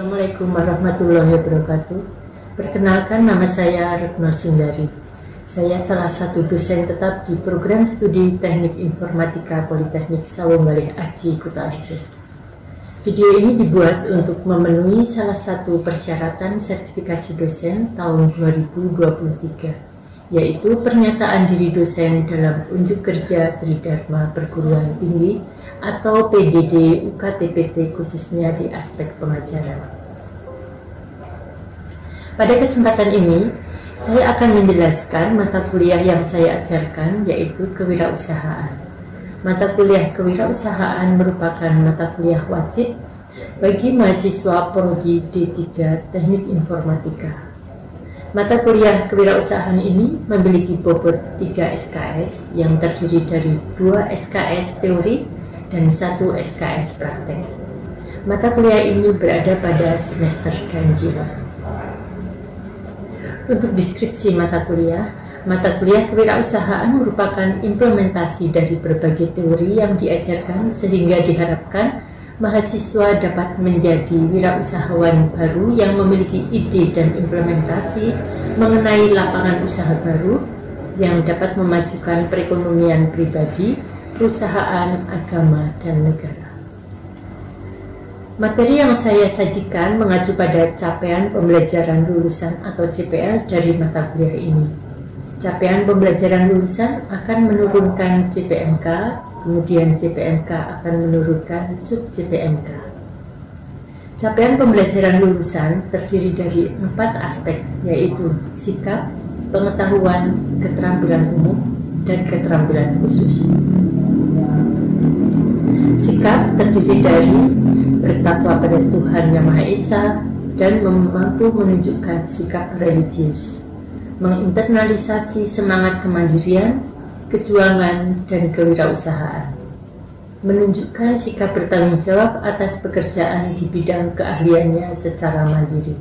Assalamualaikum warahmatullahi wabarakatuh. Perkenalkan, nama saya Retno Sundari. Saya salah satu dosen tetap di program studi Teknik Informatika Politeknik Sawung-Galih Aji, Kuta Aceh. Video ini dibuat untuk memenuhi salah satu persyaratan sertifikasi dosen tahun 2023, yaitu pernyataan diri dosen dalam unjuk kerja Tridharma Perguruan Tinggi atau PDD UKT-PT khususnya di aspek pengajaran. Pada kesempatan ini, saya akan menjelaskan mata kuliah yang saya ajarkan, yaitu kewirausahaan. Mata kuliah kewirausahaan merupakan mata kuliah wajib bagi mahasiswa prodi D3 Teknik Informatika. Mata kuliah kewirausahaan ini memiliki bobot 3 SKS yang terdiri dari 2 SKS teori dan 1 SKS praktek. Mata kuliah ini berada pada semester ganjil. Untuk deskripsi mata kuliah kewirausahaan merupakan implementasi dari berbagai teori yang diajarkan sehingga diharapkan mahasiswa dapat menjadi wirausahawan baru yang memiliki ide dan implementasi mengenai lapangan usaha baru yang dapat memajukan perekonomian pribadi, perusahaan, agama, dan negara. Materi yang saya sajikan mengacu pada capaian pembelajaran lulusan atau CPL dari mata kuliah ini. Capaian pembelajaran lulusan akan menurunkan CPMK, kemudian CPMK akan menurunkan sub-CPMK. Capaian pembelajaran lulusan terdiri dari 4 aspek, yaitu sikap, pengetahuan, keterampilan umum, dan keterampilan khusus. Sikap terdiri dari bertakwa pada Tuhan Yang Maha Esa dan mampu menunjukkan sikap religius, menginternalisasi semangat kemandirian, kejuangan, dan kewirausahaan, menunjukkan sikap bertanggung jawab atas pekerjaan di bidang keahliannya secara mandiri.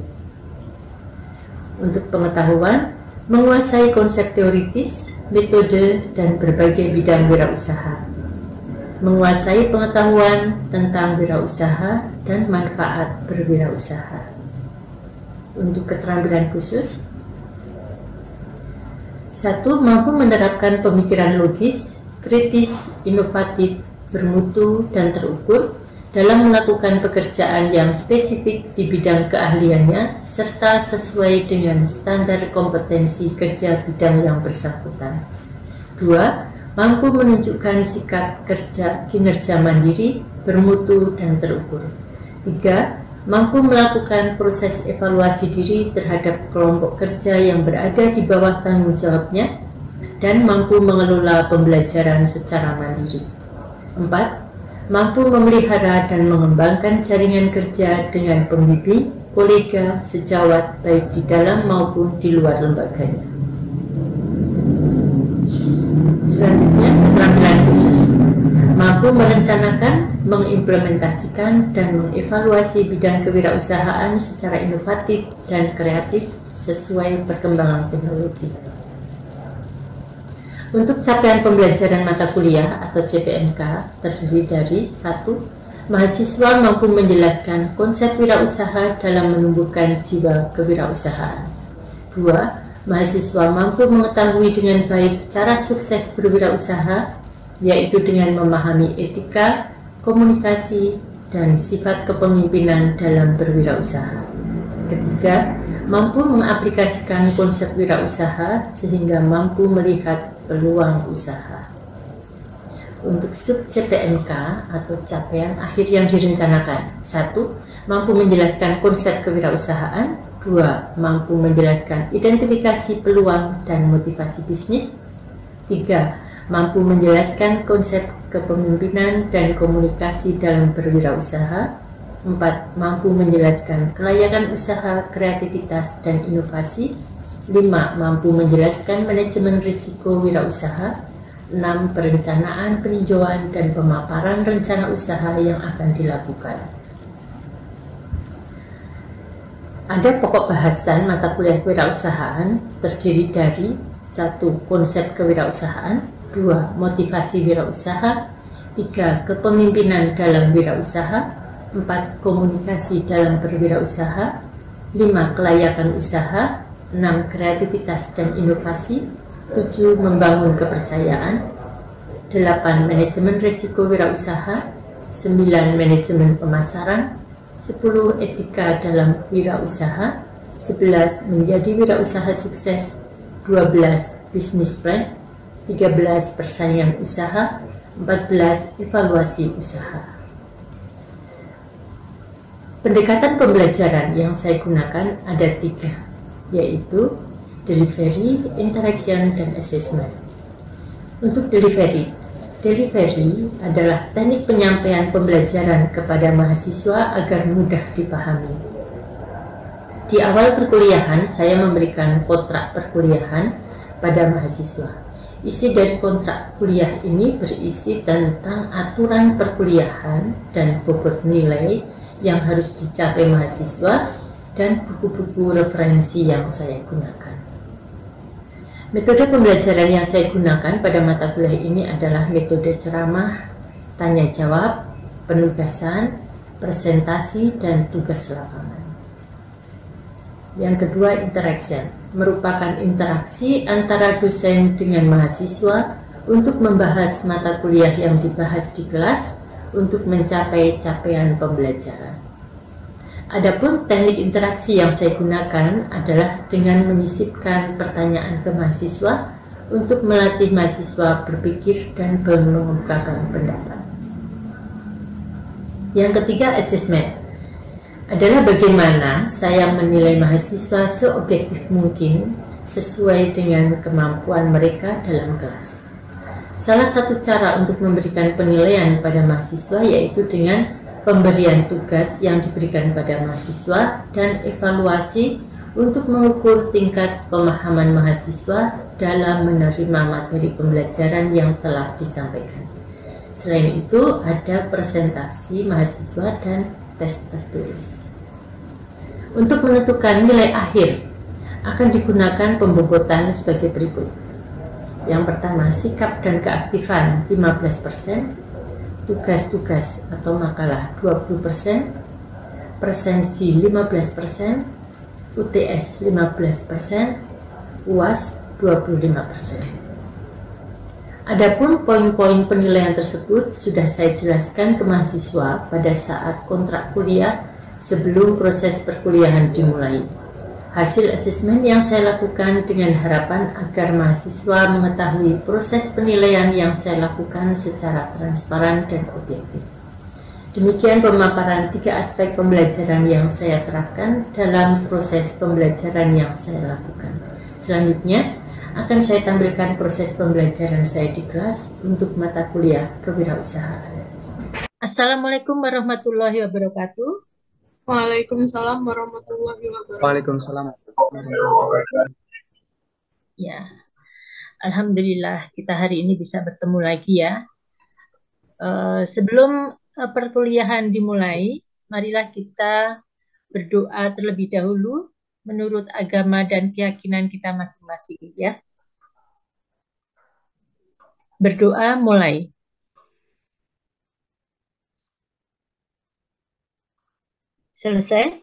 Untuk pengetahuan, menguasai konsep teoritis, metode, dan berbagai bidang wirausaha, menguasai pengetahuan tentang wirausaha dan manfaat berwirausaha. Untuk keterampilan khusus, 1. Mampu menerapkan pemikiran logis, kritis, inovatif, bermutu, dan terukur dalam melakukan pekerjaan yang spesifik di bidang keahliannya serta sesuai dengan standar kompetensi kerja bidang yang bersangkutan. 2. Mampu menunjukkan sikap kinerja mandiri, bermutu, dan terukur. 3. Mampu melakukan proses evaluasi diri terhadap kelompok kerja yang berada di bawah tanggung jawabnya dan mampu mengelola pembelajaran secara mandiri. 4. Mampu memelihara dan mengembangkan jaringan kerja dengan pembimbing, kolega, sejawat baik di dalam maupun di luar lembaganya. Selanjutnya, keterampilan khusus. Mampu merencanakan, mengimplementasikan, dan mengevaluasi bidang kewirausahaan secara inovatif dan kreatif sesuai perkembangan teknologi. Untuk capaian pembelajaran mata kuliah atau CPMK terdiri dari 1. Mahasiswa mampu menjelaskan konsep wirausaha dalam menumbuhkan jiwa kewirausahaan. 2. Mahasiswa mampu mengetahui dengan baik cara sukses berwirausaha, yaitu dengan memahami etika, komunikasi, dan sifat kepemimpinan dalam berwirausaha. 3. Mampu mengaplikasikan konsep wirausaha sehingga mampu melihat peluang usaha. Untuk sub-CPMK atau capaian akhir yang direncanakan: 1. Mampu menjelaskan konsep kewirausahaan. 2. Mampu menjelaskan identifikasi peluang dan motivasi bisnis. 3. Mampu menjelaskan konsep kepemimpinan dan komunikasi dalam berwirausaha. 4. Mampu menjelaskan kelayakan usaha, kreativitas, dan inovasi. 5. Mampu menjelaskan manajemen risiko wirausaha. 6. Perencanaan, peninjauan, dan pemaparan rencana usaha yang akan dilakukan. Ada pokok bahasan mata kuliah kewirausahaan terdiri dari 1. Konsep kewirausahaan. 2. Motivasi wirausaha. 3. Kepemimpinan dalam wirausaha. 4. Komunikasi dalam berwirausaha. 5. Kelayakan usaha. 6. Kreativitas dan inovasi. 7. Membangun kepercayaan. 8. Manajemen risiko wirausaha. 9. Manajemen pemasaran. 10. Etika dalam wirausaha. 11. Menjadi wirausaha sukses. 12. Bisnis plan. 13. Persaingan usaha. 14. Evaluasi usaha. Pendekatan pembelajaran yang saya gunakan ada 3, yaitu delivery, interaction, dan assessment. Untuk delivery adalah teknik penyampaian pembelajaran kepada mahasiswa agar mudah dipahami. Di awal perkuliahan, saya memberikan kontrak perkuliahan pada mahasiswa. Isi dari kontrak kuliah ini berisi tentang aturan perkuliahan dan bobot nilai yang harus dicapai mahasiswa dan buku-buku referensi yang saya gunakan. Metode pembelajaran yang saya gunakan pada mata kuliah ini adalah metode ceramah, tanya jawab, penugasan, presentasi, dan tugas lapangan. Yang kedua, interaction, merupakan interaksi antara dosen dengan mahasiswa untuk membahas mata kuliah yang dibahas di kelas untuk mencapai capaian pembelajaran. Adapun teknik interaksi yang saya gunakan adalah dengan menyisipkan pertanyaan ke mahasiswa untuk melatih mahasiswa berpikir dan mengungkapkan pendapat. Yang ketiga, assessment adalah bagaimana saya menilai mahasiswa seobjektif mungkin sesuai dengan kemampuan mereka dalam kelas. Salah satu cara untuk memberikan penilaian pada mahasiswa yaitu dengan pemberian tugas yang diberikan pada mahasiswa dan evaluasi untuk mengukur tingkat pemahaman mahasiswa dalam menerima materi pembelajaran yang telah disampaikan. Selain itu, ada presentasi mahasiswa dan tes tertulis. Untuk menentukan nilai akhir akan digunakan pembobotan sebagai berikut. Yang pertama, sikap dan keaktifan 15%, tugas-tugas atau makalah 20%, presensi 15%, UTS 15%, UAS 25%. Adapun poin-poin penilaian tersebut sudah saya jelaskan ke mahasiswa pada saat kontrak kuliah sebelum proses perkuliahan dimulai. Hasil asesmen yang saya lakukan dengan harapan agar mahasiswa mengetahui proses penilaian yang saya lakukan secara transparan dan objektif. Demikian pemaparan 3 aspek pembelajaran yang saya terapkan dalam proses pembelajaran yang saya lakukan. Selanjutnya, akan saya tampilkan proses pembelajaran saya di kelas untuk mata kuliah kewirausahaan. Assalamualaikum warahmatullahi wabarakatuh. Waalaikumsalam warahmatullahi wabarakatuh. Waalaikumsalam warahmatullahi wabarakatuh. Ya, alhamdulillah kita hari ini bisa bertemu lagi ya. Sebelum perkuliahan dimulai, marilah kita berdoa terlebih dahulu menurut agama dan keyakinan kita masing-masing ya. Berdoa mulai. Selesai?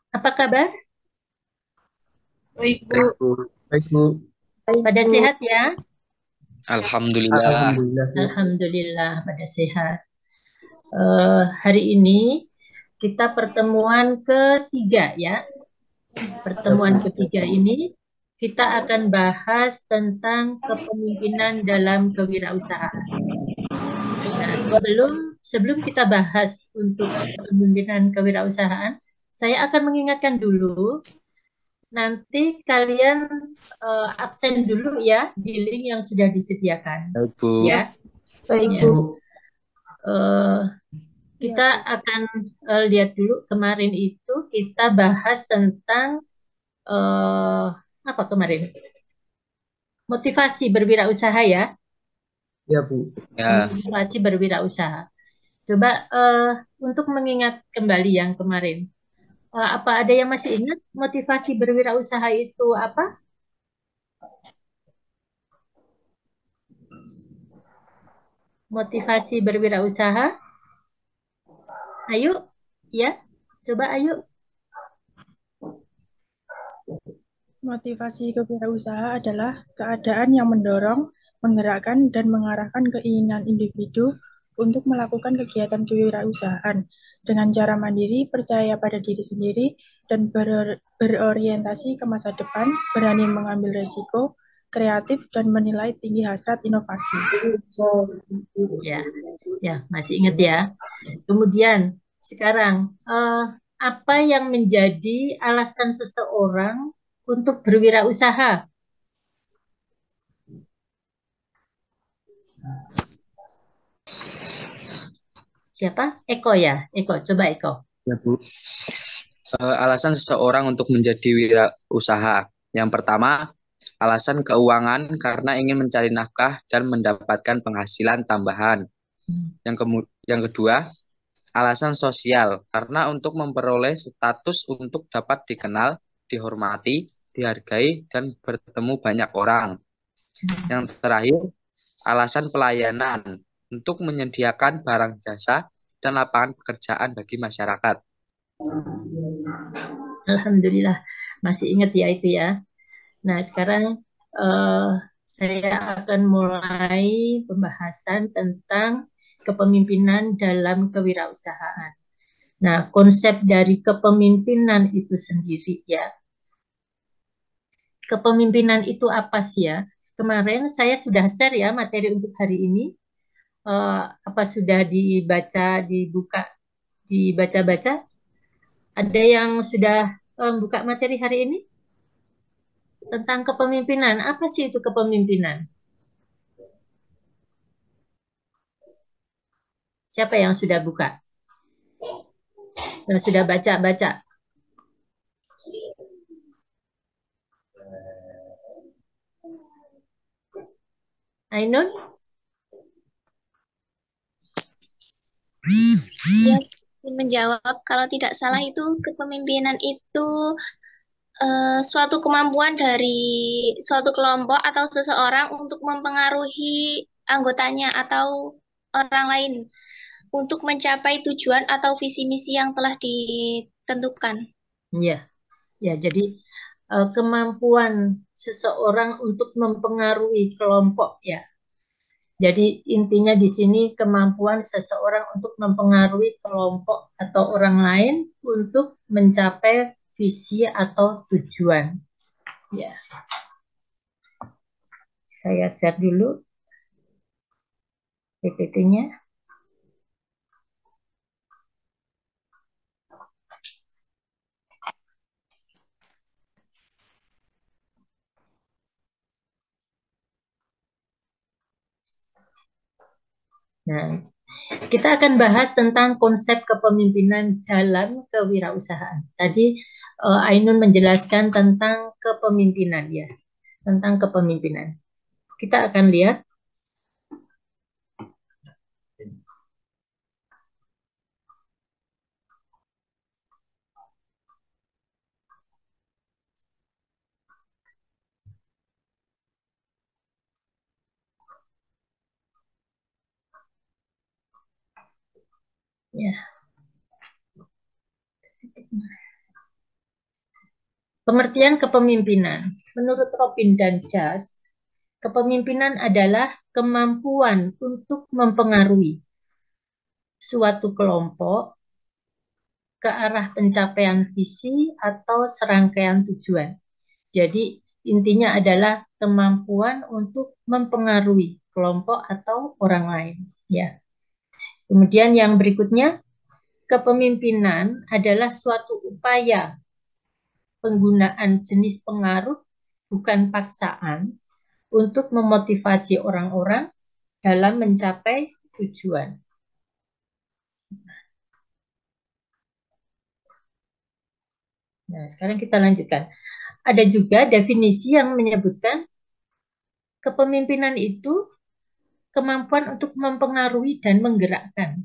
Apa kabar? Baik, Bu. Baik, Bu. Pada sehat ya? Alhamdulillah. Alhamdulillah pada sehat. Hari ini kita pertemuan ketiga ya. Pertemuan ketiga ini kita akan bahas tentang kepemimpinan dalam kewirausahaan. Nah, sebelum kita bahas untuk kepemimpinan kewirausahaan, saya akan mengingatkan dulu, nanti kalian absen dulu ya di link yang sudah disediakan. Baik, Bu. Ya, Baik, ya. Bu. Kita akan lihat dulu kemarin itu kita bahas tentang apa kemarin? Motivasi berwirausaha ya. Ya, Bu. Ya, Motivasi berwirausaha. Coba untuk mengingat kembali yang kemarin. Apa ada yang masih ingat motivasi berwirausaha itu apa? motivasi berwirausaha? Ayo, ya, coba ayo. Motivasi kewirausaha adalah keadaan yang mendorong, menggerakkan, dan mengarahkan keinginan individu untuk melakukan kegiatan kewirausahaan dengan cara mandiri, percaya pada diri sendiri, dan berorientasi ke masa depan, berani mengambil resiko, kreatif, dan menilai tinggi hasrat inovasi. Ya, ya, masih ingat ya. Kemudian sekarang apa yang menjadi alasan seseorang untuk berwirausaha? Siapa? Eko ya? Eko, coba Eko. Ya, Bu. Alasan seseorang untuk menjadi wirausaha. Yang pertama, alasan keuangan karena ingin mencari nafkah dan mendapatkan penghasilan tambahan. Yang kedua, alasan sosial karena untuk memperoleh status untuk dapat dikenal, dihormati, dihargai, dan bertemu banyak orang. Yang terakhir, alasan pelayanan untuk menyediakan barang jasa dan lapangan pekerjaan bagi masyarakat. Alhamdulillah, masih ingat ya itu ya. Nah, sekarang saya akan mulai pembahasan tentang kepemimpinan dalam kewirausahaan. Nah, konsep dari kepemimpinan itu sendiri ya. Kepemimpinan itu apa sih ya? Kemarin saya sudah share ya materi untuk hari ini. Apa sudah dibaca-baca? Ada yang sudah buka materi hari ini? Tentang kepemimpinan. Apa sih itu kepemimpinan? Siapa yang sudah buka? Yang sudah baca-baca? Ainun? Ya, menjawab kalau tidak salah itu kepemimpinan itu suatu kemampuan dari suatu kelompok atau seseorang untuk mempengaruhi anggotanya atau orang lain untuk mencapai tujuan atau visi misi yang telah ditentukan. Ya, ya. Jadi kemampuan seseorang untuk mempengaruhi kelompok ya. Jadi intinya di sini kemampuan seseorang untuk mempengaruhi kelompok atau orang lain untuk mencapai visi atau tujuan. Ya, saya share dulu PPT-nya. Nah, kita akan bahas tentang konsep kepemimpinan dalam kewirausahaan. Tadi Ainun menjelaskan tentang kepemimpinan ya, tentang kepemimpinan. Kita akan lihat. Ya. Pengertian kepemimpinan. Menurut Robin dan Jas, kepemimpinan adalah kemampuan untuk mempengaruhi suatu kelompok ke arah pencapaian visi atau serangkaian tujuan. Jadi intinya adalah kemampuan untuk mempengaruhi kelompok atau orang lain. Ya. Kemudian yang berikutnya, kepemimpinan adalah suatu upaya penggunaan jenis pengaruh bukan paksaan untuk memotivasi orang-orang dalam mencapai tujuan. Nah, sekarang kita lanjutkan. Ada juga definisi yang menyebutkan kepemimpinan itu kemampuan untuk mempengaruhi dan menggerakkan.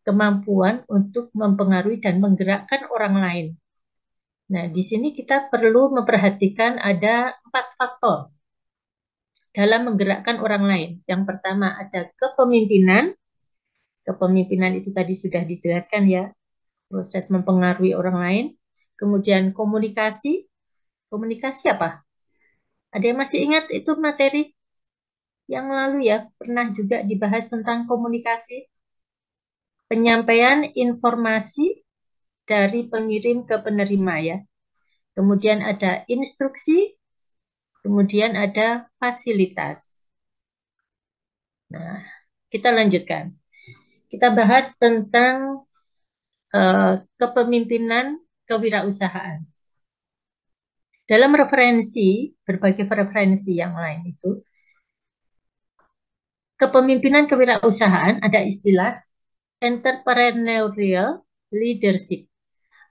Kemampuan untuk mempengaruhi dan menggerakkan orang lain. Nah, di sini kita perlu memperhatikan ada 4 faktor dalam menggerakkan orang lain. Yang pertama ada kepemimpinan. Kepemimpinan itu tadi sudah dijelaskan ya, proses mempengaruhi orang lain. Kemudian komunikasi. Komunikasi apa? Ada yang masih ingat itu materi yang lalu ya, pernah juga dibahas tentang komunikasi. Penyampaian informasi dari pengirim ke penerima ya. Kemudian ada instruksi, kemudian ada fasilitas. Nah, kita lanjutkan. Kita bahas tentang kepemimpinan kewirausahaan. Dalam referensi, berbagai referensi yang lain itu, kepemimpinan kewirausahaan ada istilah entrepreneurial leadership.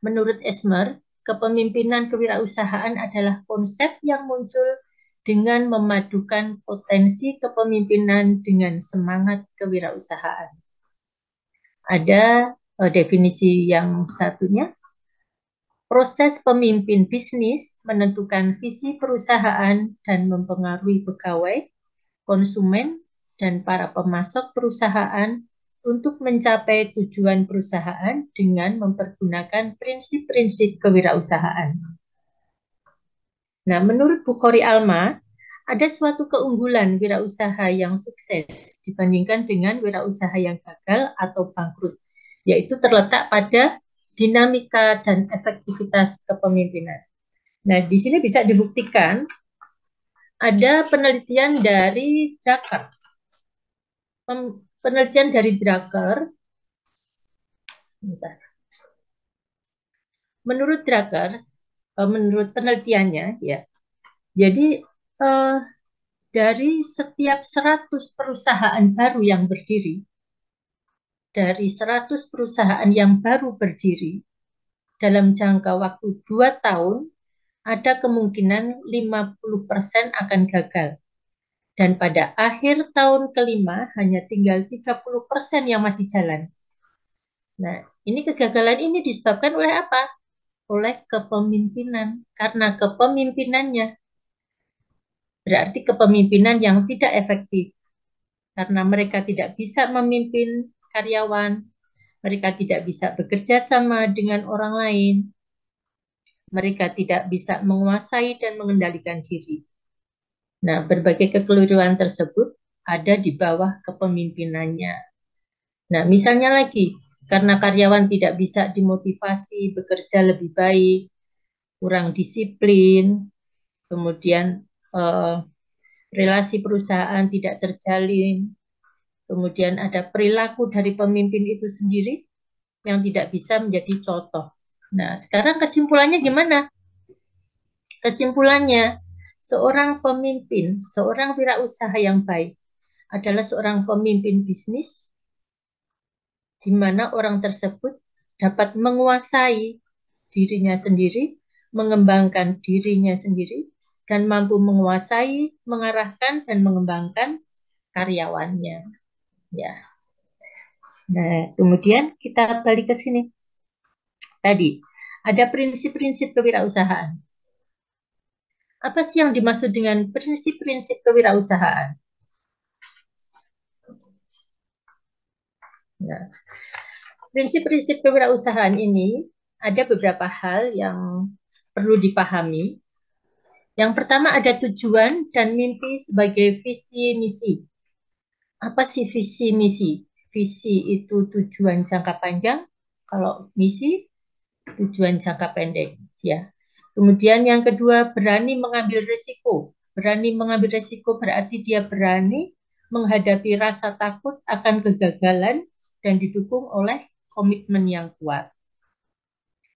Menurut Esmer, kepemimpinan kewirausahaan adalah konsep yang muncul dengan memadukan potensi kepemimpinan dengan semangat kewirausahaan. Ada definisi yang satunya, proses pemimpin bisnis menentukan visi perusahaan dan mempengaruhi pegawai, konsumen, dan para pemasok perusahaan untuk mencapai tujuan perusahaan dengan mempergunakan prinsip-prinsip kewirausahaan. Nah, menurut Bukhari Alma, ada suatu keunggulan wirausaha yang sukses dibandingkan dengan wirausaha yang gagal atau bangkrut, yaitu terletak pada dinamika dan efektivitas kepemimpinan. Nah, di sini bisa dibuktikan ada penelitian dari Drucker. Penelitian dari Drucker, menurut Drucker, menurut penelitiannya ya, jadi dari setiap 100 perusahaan baru yang berdiri, dari 100 perusahaan yang baru berdiri, dalam jangka waktu 2 tahun, ada kemungkinan 50% akan gagal. Dan pada akhir tahun kelima, hanya tinggal 30% yang masih jalan. Nah, ini kegagalan ini disebabkan oleh apa? Oleh kepemimpinan. Karena kepemimpinannya berarti kepemimpinan yang tidak efektif. Karena mereka tidak bisa memimpin karyawan, mereka tidak bisa bekerja sama dengan orang lain, mereka tidak bisa menguasai dan mengendalikan diri. Nah, berbagai kekeliruan tersebut ada di bawah kepemimpinannya. Nah, misalnya lagi, karena karyawan tidak bisa dimotivasi bekerja lebih baik, kurang disiplin, kemudian relasi perusahaan tidak terjalin, kemudian ada perilaku dari pemimpin itu sendiri yang tidak bisa menjadi contoh. Nah, sekarang kesimpulannya gimana? Kesimpulannya, seorang pemimpin, seorang wirausaha yang baik adalah seorang pemimpin bisnis di mana orang tersebut dapat menguasai dirinya sendiri, mengembangkan dirinya sendiri, dan mampu menguasai, mengarahkan, dan mengembangkan karyawannya. Ya. Nah, kemudian kita balik ke sini. Tadi, ada prinsip-prinsip kewirausahaan. Apa sih yang dimaksud dengan prinsip-prinsip kewirausahaan? Nah, prinsip-prinsip kewirausahaan ini ada beberapa hal yang perlu dipahami. Yang pertama ada tujuan dan mimpi sebagai visi misi. Apa sih visi misi? Visi itu tujuan jangka panjang, kalau misi tujuan jangka pendek, ya. Kemudian yang kedua, berani mengambil risiko. Berani mengambil risiko berarti dia berani menghadapi rasa takut akan kegagalan dan didukung oleh komitmen yang kuat.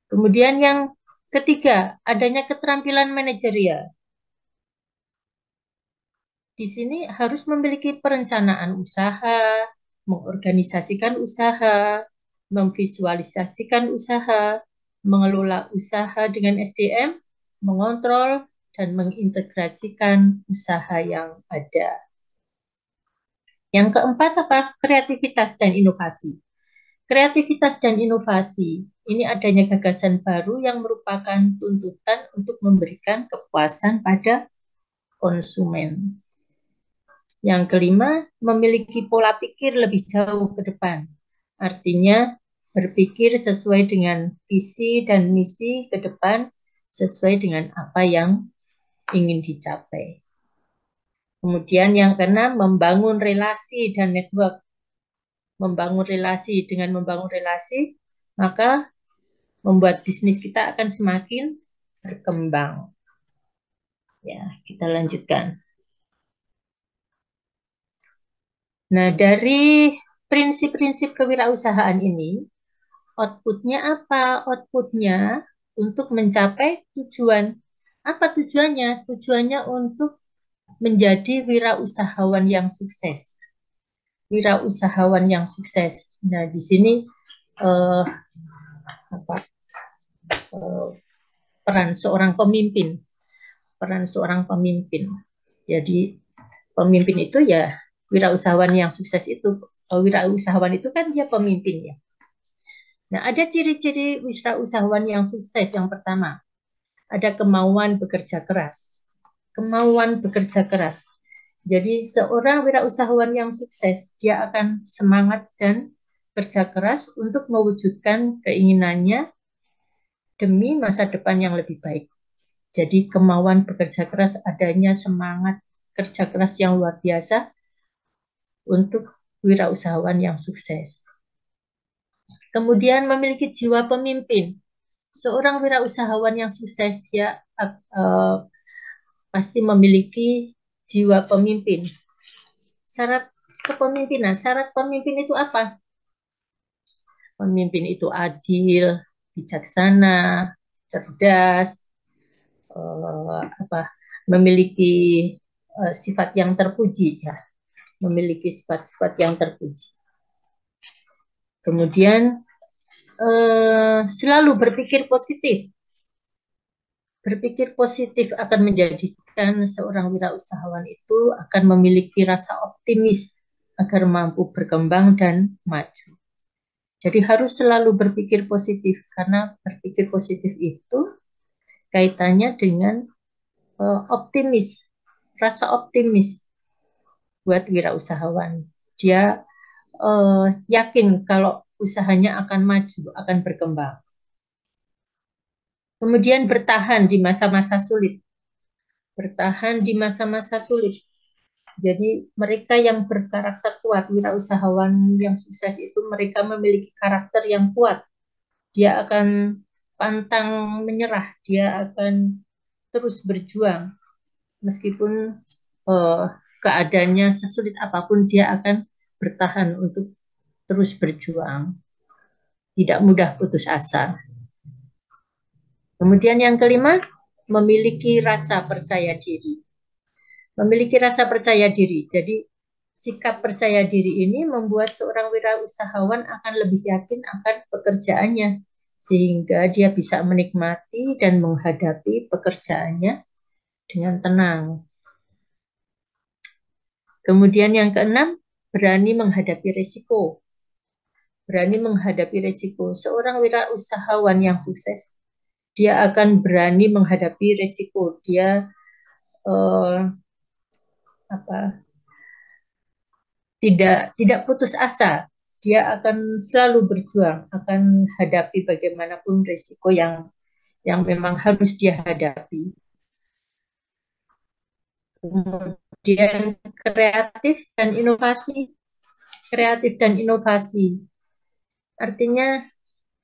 Kemudian yang ketiga, adanya keterampilan manajerial. Di sini harus memiliki perencanaan usaha, mengorganisasikan usaha, memvisualisasikan usaha, mengelola usaha dengan SDM, mengontrol, dan mengintegrasikan usaha yang ada. Yang keempat apa? Kreativitas dan inovasi. Kreativitas dan inovasi, ini adanya gagasan baru yang merupakan tuntutan untuk memberikan kepuasan pada konsumen. Yang kelima, memiliki pola pikir lebih jauh ke depan. Artinya, berpikir sesuai dengan visi dan misi ke depan, sesuai dengan apa yang ingin dicapai. Kemudian yang keenam, membangun relasi dan network. Dengan membangun relasi, maka membuat bisnis kita akan semakin berkembang. Ya, kita lanjutkan. Nah, dari prinsip-prinsip kewirausahaan ini, outputnya apa? Outputnya untuk mencapai tujuan. Apa tujuannya? Tujuannya untuk menjadi wirausahawan yang sukses. Wirausahawan yang sukses. Nah, di sini peran seorang pemimpin. Jadi pemimpin itu ya wirausahawan yang sukses itu. Wirausahawan itu kan dia pemimpin ya. Nah, ada ciri-ciri wirausahawan yang sukses. Yang pertama, ada kemauan bekerja keras. Kemauan bekerja keras. Jadi seorang wirausahawan yang sukses, dia akan semangat dan kerja keras untuk mewujudkan keinginannya demi masa depan yang lebih baik. Jadi kemauan bekerja keras, adanya semangat kerja keras yang luar biasa untuk wirausahawan yang sukses. Kemudian memiliki jiwa pemimpin. Seorang wirausahawan yang sukses, dia pasti memiliki jiwa pemimpin. Syarat kepemimpinan, syarat pemimpin itu apa? Pemimpin itu adil, bijaksana, cerdas, memiliki sifat yang terpuji, ya, memiliki sifat-sifat yang terpuji. Kemudian selalu berpikir positif. Berpikir positif akan menjadikan seorang wirausahawan itu akan memiliki rasa optimis agar mampu berkembang dan maju. Jadi harus selalu berpikir positif, karena berpikir positif itu kaitannya dengan optimis, rasa optimis buat wirausahawan. Dia yakin kalau usahanya akan maju, akan berkembang. Kemudian bertahan di masa-masa sulit. Bertahan di masa-masa sulit. Jadi mereka yang berkarakter kuat, wirausahawan yang sukses itu mereka memiliki karakter yang kuat. Dia akan pantang menyerah, dia akan terus berjuang. Meskipun keadaannya sesulit apapun, dia akan bertahan untuk terus berjuang. Tidak mudah putus asa. Kemudian yang kelima, memiliki rasa percaya diri. Memiliki rasa percaya diri. Jadi sikap percaya diri ini membuat seorang wirausahawan akan lebih yakin akan pekerjaannya, sehingga dia bisa menikmati dan menghadapi pekerjaannya dengan tenang. Kemudian yang keenam, berani menghadapi risiko. Berani menghadapi risiko. Seorang wirausahawan yang sukses, dia akan berani menghadapi risiko. Dia tidak putus asa. Dia akan selalu berjuang, akan hadapi bagaimanapun risiko yang memang harus dia hadapi. Kemudian kreatif dan inovasi. Kreatif dan inovasi. Artinya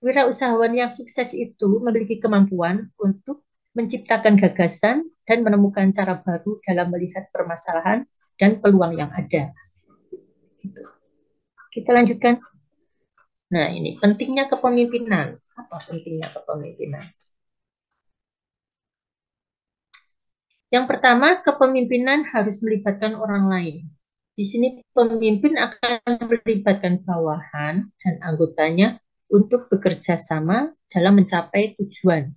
wirausahawan yang sukses itu memiliki kemampuan untuk menciptakan gagasan dan menemukan cara baru dalam melihat permasalahan dan peluang yang ada. Gitu. Kita lanjutkan. Nah, ini pentingnya kepemimpinan. Apa pentingnya kepemimpinan? Yang pertama, kepemimpinan harus melibatkan orang lain. Di sini pemimpin akan melibatkan bawahan dan anggotanya untuk bekerja sama dalam mencapai tujuan.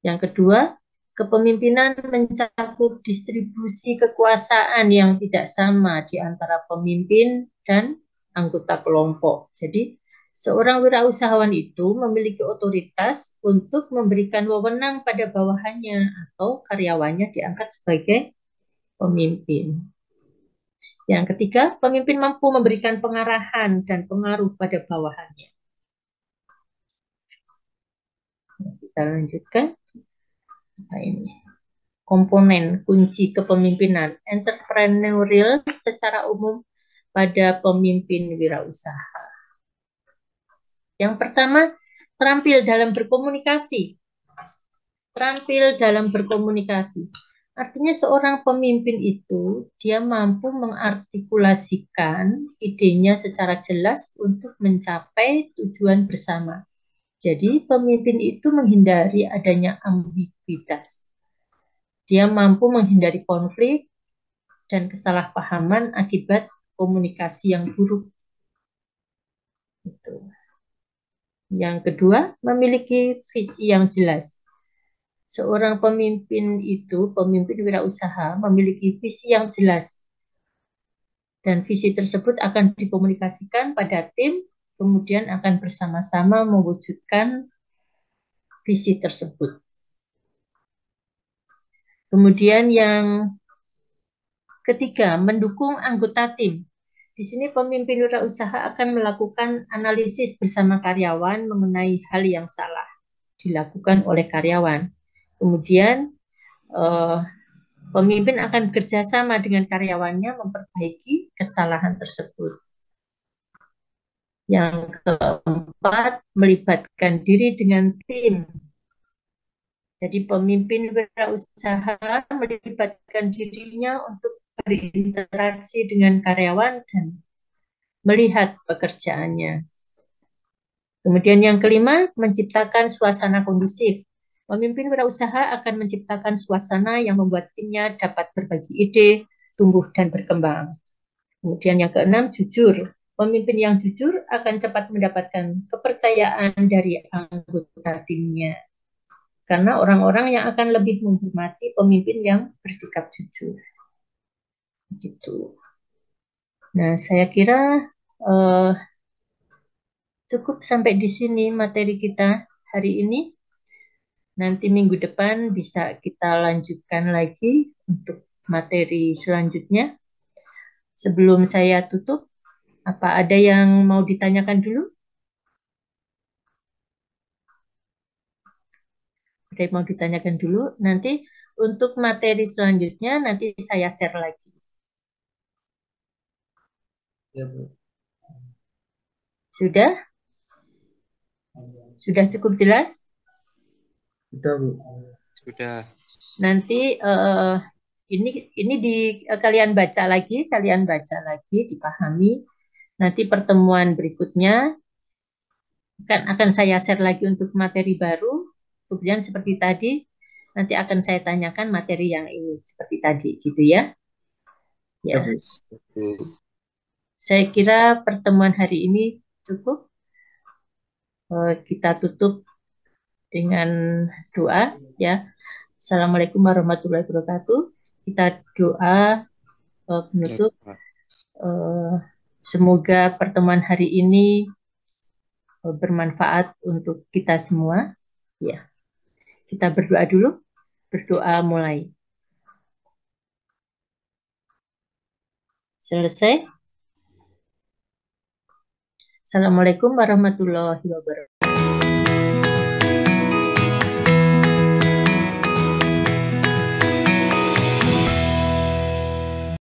Yang kedua, kepemimpinan mencakup distribusi kekuasaan yang tidak sama di antara pemimpin dan anggota kelompok. Jadi, seorang wirausahawan itu memiliki otoritas untuk memberikan wewenang pada bawahannya atau karyawannya diangkat sebagai pemimpin. Yang ketiga, pemimpin mampu memberikan pengarahan dan pengaruh pada bawahannya. Kita lanjutkan. Nah, ini komponen kunci kepemimpinan entrepreneurial secara umum pada pemimpin wirausaha. Yang pertama, terampil dalam berkomunikasi. Terampil dalam berkomunikasi. Artinya seorang pemimpin itu dia mampu mengartikulasikan idenya secara jelas untuk mencapai tujuan bersama. Jadi pemimpin itu menghindari adanya ambiguitas. Dia mampu menghindari konflik dan kesalahpahaman akibat komunikasi yang buruk. Itu. Yang kedua, memiliki visi yang jelas. Seorang pemimpin itu, pemimpin wirausaha, memiliki visi yang jelas. Dan visi tersebut akan dikomunikasikan pada tim, kemudian akan bersama-sama mewujudkan visi tersebut. Kemudian yang ketiga, mendukung anggota tim. Di sini pemimpin wirausaha akan melakukan analisis bersama karyawan mengenai hal yang salah dilakukan oleh karyawan. Kemudian pemimpin akan bekerjasama dengan karyawannya memperbaiki kesalahan tersebut. Yang keempat, melibatkan diri dengan tim. Jadi pemimpin wirausaha melibatkan dirinya untuk berinteraksi dengan karyawan dan melihat pekerjaannya. Kemudian yang kelima, menciptakan suasana kondusif. Pemimpin wirausaha akan menciptakan suasana yang membuat timnya dapat berbagi ide, tumbuh dan berkembang. Kemudian yang keenam, jujur. Pemimpin yang jujur akan cepat mendapatkan kepercayaan dari anggota timnya. Karena orang-orang yang akan lebih menghormati pemimpin yang bersikap jujur. Begitu. Nah, saya kira cukup sampai di sini materi kita hari ini. Nanti minggu depan bisa kita lanjutkan lagi untuk materi selanjutnya. Sebelum saya tutup, apa ada yang mau ditanyakan dulu? Ada yang mau ditanyakan dulu? Nanti untuk materi selanjutnya nanti saya share lagi. Ya, Bu. Sudah? Sudah cukup jelas? Sudah, Bu. Sudah. Nanti ini kalian baca lagi, dipahami. Nanti pertemuan berikutnya akan saya share lagi untuk materi baru. Kemudian seperti tadi, nanti akan saya tanyakan materi yang ini seperti tadi, gitu ya. Ya, Ya, Bu. saya kira pertemuan hari ini cukup. Kita tutup dengan doa, ya. Assalamualaikum warahmatullahi wabarakatuh. Kita doa penutup. Semoga pertemuan hari ini bermanfaat untuk kita semua. Ya, kita berdoa dulu. Berdoa mulai. Selesai. Assalamualaikum warahmatullahi wabarakatuh.